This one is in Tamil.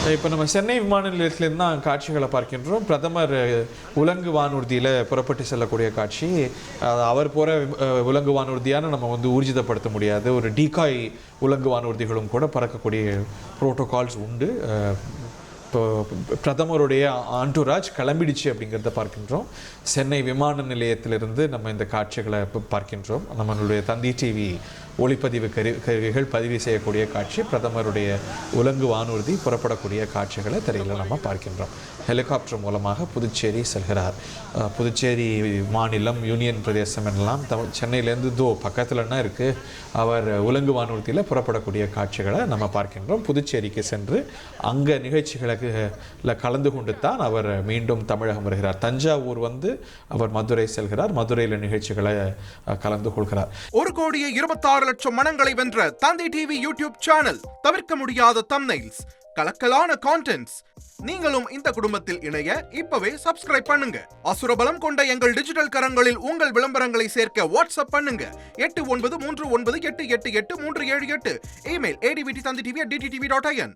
இப்போ நம்ம சென்னை விமான நிலையத்திலேருந்து தான் காட்சிகளை பார்க்கின்றோம். பிரதமர் உலங்கு வானூர்தியில் புறப்பட்டு செல்லக்கூடிய காட்சி. அவர் போகிற உலங்கு வானூர்தியான நம்ம ஊர்ஜிதப்படுத்த முடியாது. ஒரு டீகாய் உலங்கு வானூர்திகளும் கூட பறக்கக்கூடிய புரோட்டோகால்ஸ் உண்டு. இப்போ பிரதமருடைய ஆண்டூராஜ் கிளம்பிடுச்சு அப்படிங்கிறத பார்க்கின்றோம். சென்னை விமான நிலையத்திலிருந்து நம்ம இந்த காட்சிகளை பார்க்கின்றோம். நம்மளுடைய தந்தி டிவி ஒளிப்பதிவு கருவிகள் பதிவு செய்யக்கூடிய காட்சி. பிரதமருடைய உலங்கு வானூர்தி புறப்படக்கூடிய காட்சிகளை திரையில் நம்ம பார்க்கின்றோம். ஹெலிகாப்டர் மூலமாக புதுச்சேரி செல்கிறார். புதுச்சேரி மாநிலம் யூனியன் பிரதேசம் எல்லாம் சென்னையிலேருந்து பக்கத்துலன்னா இருக்குது. அவர் உலங்கு வானூர்தியில் புறப்படக்கூடிய காட்சிகளை நம்ம பார்க்கின்றோம். புதுச்சேரிக்கு சென்று அங்கே நிகழ்ச்சிகளுக்கு கலந்து கொண்டு தான் அவர் மீண்டும் தமிழகம் வருகிறார். தஞ்சாவூர் அவர் மதுரை செல்கிறார். மதுரையில் நிகழ்ச்சிகளை கலந்து கொள்கிறார். 1,26,00,000 மனங்களை வென்ற தந்தி டிவி யூடியூப் சேனல். தவிர்க்க முடியாத தம்ப்நெயில்ஸ், கலக்கலான கான்டென்ட்ஸ். நீங்களும் இந்த குடும்பத்தில் இணைய இப்பவே சப்ஸ்கிரைப் பண்ணுங்க. அசுரபலம் கொண்ட எங்கள் டிஜிட்டல் கரங்களில் உங்கள் விளம்பரங்களை சேர்க்க வாட்ஸ்அப் பண்ணுங்க. 8939888378. Email advttv@dttv.in.